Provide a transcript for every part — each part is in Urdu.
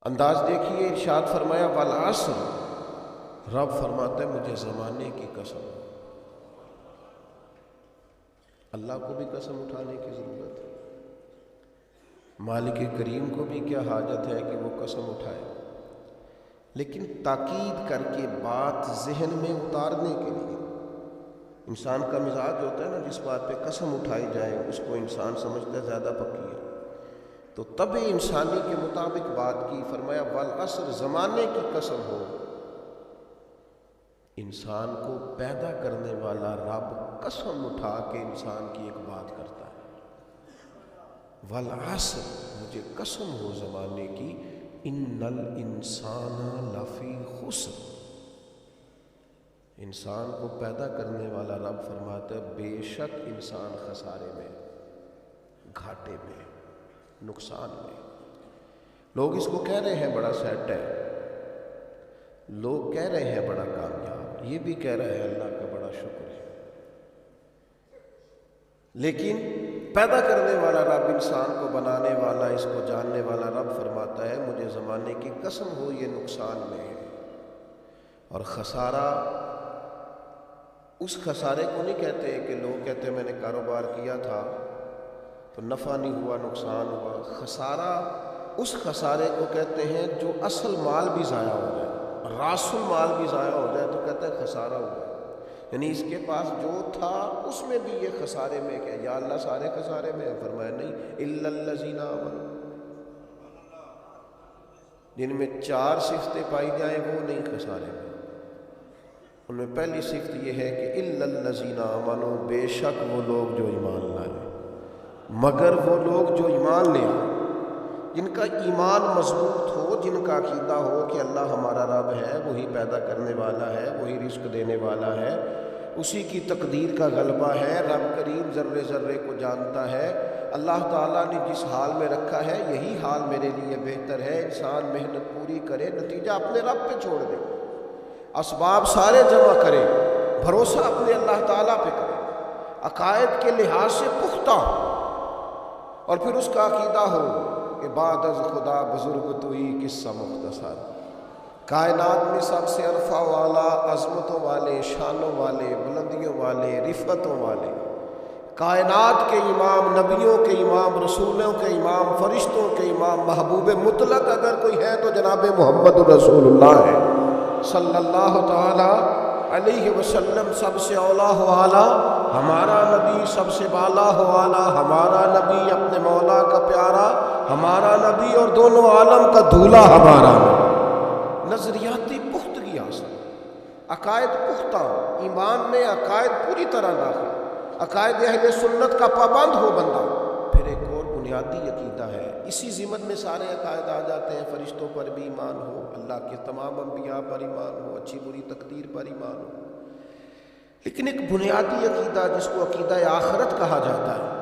انداز دیکھیے، ارشاد فرمایا والعصر، رب فرماتا ہے مجھے زمانے کی قسم۔ اللہ کو بھی قسم اٹھانے کی ضرورت ہے، مالک کریم کو بھی کیا حاجت ہے کہ وہ قسم اٹھائے، لیکن تاکید کر کے بات ذہن میں اتارنے کے لیے۔ انسان کا مزاج ہوتا ہے نا، جس بات پہ قسم اٹھائی جائے اس کو انسان سمجھتا ہے زیادہ پکی ہے، تو طبع انسانی کے مطابق بات کی۔ فرمایا والعصر، زمانے کی قسم ہو۔ انسان کو پیدا کرنے والا رب قسم اٹھا کے انسان کی ایک بات کرتا ہے، والعصر، مجھے قسم ہو زمانے کی، ان الانسان لفی خسر۔ انسان کو پیدا کرنے والا رب فرماتا ہے بے شک انسان خسارے میں، گھاٹے میں، نقصان میں۔ لوگ اس کو کہہ رہے ہیں بڑا سیٹ ہے، لوگ کہہ رہے ہیں بڑا کامیاب، یہ بھی کہہ رہے ہیں اللہ کا بڑا شکر ہے، لیکن پیدا کرنے والا رب، انسان کو بنانے والا، اس کو جاننے والا رب فرماتا ہے مجھے زمانے کی قسم ہو یہ نقصان میں ہے۔ اور خسارہ اس خسارے کو نہیں کہتے کہ لوگ کہتے ہیں میں نے کاروبار کیا تھا تو نفع نہیں ہوا، نقصان ہوا۔ خسارہ اس خسارے کو کہتے ہیں جو اصل مال بھی ضائع ہو جائے، راس المال بھی ضائع ہو جائے تو کہتے ہیں خسارہ ہوا، یعنی اس کے پاس جو تھا اس میں بھی یہ خسارے میں کیا؟ یا اللہ سارے خسارے میں ہے؟ فرمایا نہیں، الا الذین آمنوا، جن میں 4 صفتیں پائی جائیں وہ نہیں خسارے میں۔ ان میں پہلی صفت یہ ہے کہ الا الذین آمنوا، بے شک وہ لوگ جو ایمان لائے، مگر وہ لوگ جو ایمان لے آئے، جن کا ایمان مضبوط ہو، جن کا عقیدہ ہو کہ اللہ ہمارا رب ہے، وہی پیدا کرنے والا ہے، وہی رزق دینے والا ہے، اسی کی تقدیر کا غلبہ ہے، رب کریم ذرے ذرے کو جانتا ہے، اللہ تعالیٰ نے جس حال میں رکھا ہے یہی حال میرے لیے بہتر ہے۔ انسان محنت پوری کرے، نتیجہ اپنے رب پہ چھوڑ دے، اسباب سارے جمع کرے، بھروسہ اپنے اللہ تعالیٰ پہ کرے، عقائد کے لحاظ سے پختہ ہو، اور پھر اس کا عقیدہ ہو کہ بعد از خدا بزرگ تو ہی قصہ مختصر، کائنات میں سب سے عرفہ والا، عظمتوں والے، شانوں والے، بلندیوں والے، رفعتوں والے، کائنات کے امام، نبیوں کے امام، رسولوں کے امام، فرشتوں کے امام، محبوب مطلق اگر کوئی ہے تو جناب محمد رسول اللہ ہے صلی اللہ تعالی علیہ وسلم۔ سب سے اولا و اعلیٰ ہمارا نبی، سب سے بالا و اعلیٰ ہمارا نبی، اپنے مولا کا پیارا ہمارا نبی، اور دونوں عالم کا دھولا ہمارا نبی۔ نظریاتی پختگی حاصل، عقائد پختہ، ایمان میں عقائد پوری طرح داخل، عقائد اہل سنت کا پابند ہو بندہ۔ پھر ایک اور بنیادی عقیدہ ہے، اسی ضمن میں سارے عقائد آ جاتے ہیں، فرشتوں پر بھی ایمان ہو، اللہ کے تمام انبیاء پر ایمان ہو، اچھی بری تقدیر پر ایمان ہو، لیکن ایک بنیادی عقیدہ جس کو عقیدہ آخرت کہا جاتا ہے،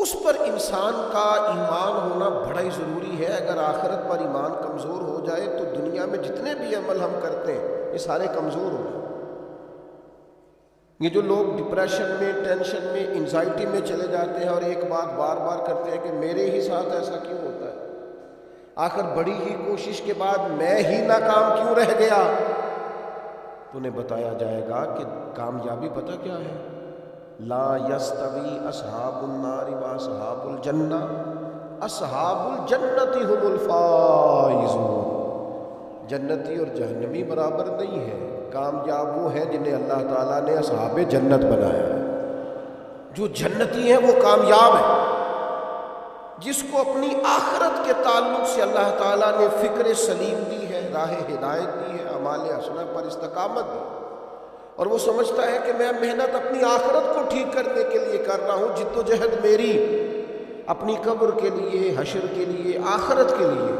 اس پر انسان کا ایمان ہونا بڑا ہی ضروری ہے۔ اگر آخرت پر ایمان کمزور ہو جائے تو دنیا میں جتنے بھی عمل ہم کرتے ہیں یہ سارے کمزور ہو جائیں۔ یہ جو لوگ ڈپریشن میں، ٹینشن میں، انزائٹی میں چلے جاتے ہیں اور ایک بات بار بار کرتے ہیں کہ میرے ہی ساتھ ایسا کیوں ہوتا ہے، آخر بڑی ہی کوشش کے بعد میں ہی ناکام کیوں رہ گیا، تو انہیں بتایا جائے گا کہ کامیابی پتہ کیا ہے؟ لا یستوی اصحاب النار واصحاب الجنہ، اصحاب الجنت هم الفائزون، جنتی اور جہنمی برابر نہیں ہے، کامیاب وہ ہے جنہیں اللہ تعالیٰ نے اصحاب جنت بنایا ہے۔ جو جنتی ہیں وہ کامیاب ہیں، جس کو اپنی آخرت کے تعلق سے اللہ تعالیٰ نے فکر سلیم دی ہے، راہ ہدایت دی ہے، اعمال حسنہ پر استقامت دی، اور وہ سمجھتا ہے کہ میں محنت اپنی آخرت کو ٹھیک کرنے کے لیے کر رہا ہوں، جد و جہد میری اپنی قبر کے لیے، حشر کے لیے، آخرت کے لیے۔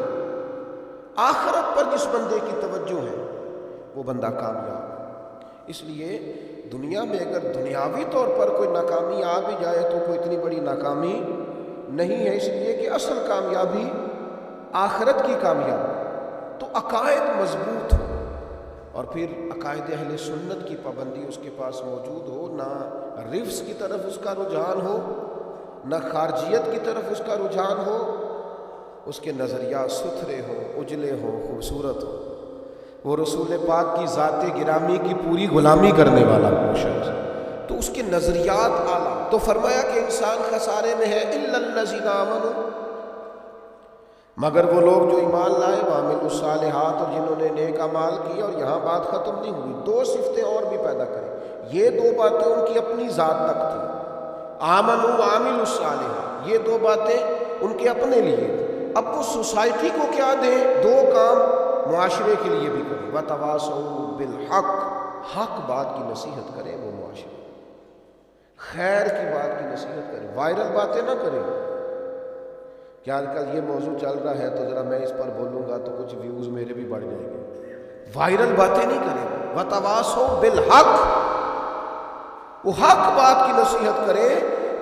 آخرت پر جس بندے کی توجہ ہے وہ بندہ کامیاب ہے۔ اس لیے دنیا میں اگر دنیاوی طور پر کوئی ناکامی آ بھی جائے تو کوئی اتنی بڑی ناکامی نہیں ہے، اس لیے کہ اصل کامیابی آخرت کی کامیابی۔ تو عقائد مضبوط ہو، اور پھر عقائد اہل سنت کی پابندی اس کے پاس موجود ہو، نہ رفس کی طرف اس کا رجحان ہو، نہ خارجیت کی طرف اس کا رجحان ہو، اس کے نظریات ستھرے ہوں، اجلے ہوں، خوبصورت ہوں، وہ رسول پاک کی ذات گرامی کی پوری غلامی کرنے والا شخص، تو اس کے نظریات اعلیٰ. تو فرمایا کہ انسان خسارے میں ہے الا الذین آمنوا، مگر وہ لوگ جو ایمان لائے، وعملوا الصالحات، اور جنہوں نے نیک اعمال کیے. اور یہاں بات ختم نہیں ہوئی، دو صفتیں اور بھی پیدا کریں. یہ دو باتیں ان کی اپنی ذات تک تھیں، آمنوا وعملوا الصالحات، یہ دو باتیں ان کے اپنے لیے تھیں. اب وہ سوسائٹی کو کیا دیں؟ دو کام معاشرے کے لیے بھی کریں. وتواصوا بالحق، حق بات کی نصیحت کریں وہ معاشرے، خیر کی بات کی نصیحت کریں، وائرل باتیں نہ کریں. کیا آج کل یہ موضوع چل رہا ہے تو ذرا میں اس پر بولوں گا تو کچھ ویوز میرے بھی بڑھ جائیں گے. وائرل باتیں نہیں کریں. وتواصوا بالحق، وہ حق بات کی نصیحت کریں،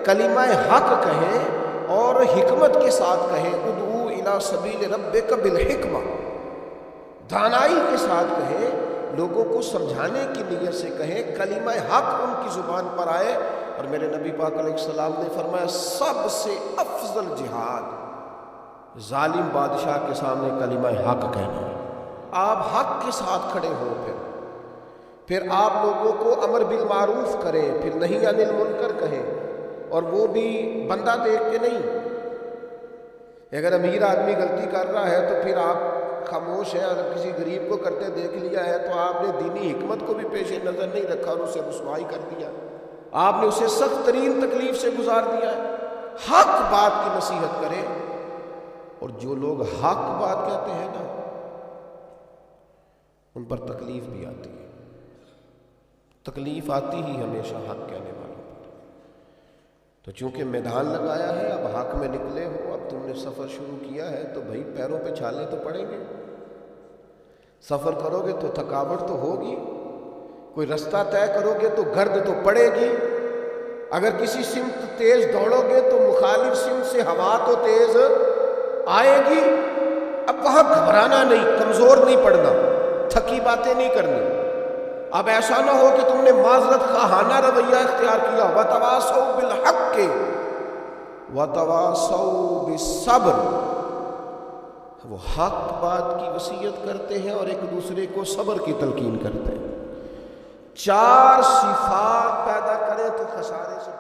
کلمہ حق کہیں اور حکمت کے ساتھ کہیں. ادعو الی سبیل ربک بالحکمہ، دانائی کے ساتھ کہیں، لوگوں کو سمجھانے کی نیت سے کہیں، کلمہ حق ان کی زبان پر آئے. اور میرے نبی پاک علیہ السلام نے فرمایا سب سے افضل جہاد ظالم بادشاہ کے سامنے کلمہ حق کہنا ہے. آپ حق کے ساتھ کھڑے ہو، پھر آپ لوگوں کو امر بالمعروف کریں، پھر نہی عن المنکر کہیں، اور وہ بھی بندہ دیکھ کے نہیں. اگر امیر آدمی غلطی کر رہا ہے تو پھر آپ خاموش ہیں، اگر کسی غریب کو کرتے دیکھ لیا ہے تو آپ نے دینی حکمت کو بھی پیش نظر نہیں رکھا اور اسے رسوائی کر دیا، آپ نے اسے سخت ترین تکلیف سے گزار دیا ہے. حق بات کی نصیحت کریں. اور جو لوگ حق بات کہتے ہیں نا، ان پر تکلیف بھی آتی ہے. تکلیف آتی ہی ہمیشہ حق کہنے والوں پر. تو چونکہ میدان لگایا ہے، اب حق میں نکلے ہو، اب تم نے سفر شروع کیا ہے تو بھائی پیروں پہ چھالے تو پڑیں گے. سفر کرو گے تو تھکاوٹ تو ہوگی، کوئی رستہ طے کرو گے تو گرد تو پڑے گی. اگر کسی سمت تیز دوڑو گے تو مخالف سمت سے ہوا تو تیز آئے گی. اب وہاں گھبرانا نہیں، کمزور نہیں پڑنا، تھکی باتیں نہیں کرنی. اب ایسا نہ ہو کہ تم نے معذرت خواہانہ رویہ اختیار کیا. وتواصوا بالحق وتواصوا بالصبر، وہ حق بات کی وصیت کرتے ہیں اور ایک دوسرے کو صبر کی تلقین کرتے ہیں. چار صفات پیدا کریں تو خسارے سے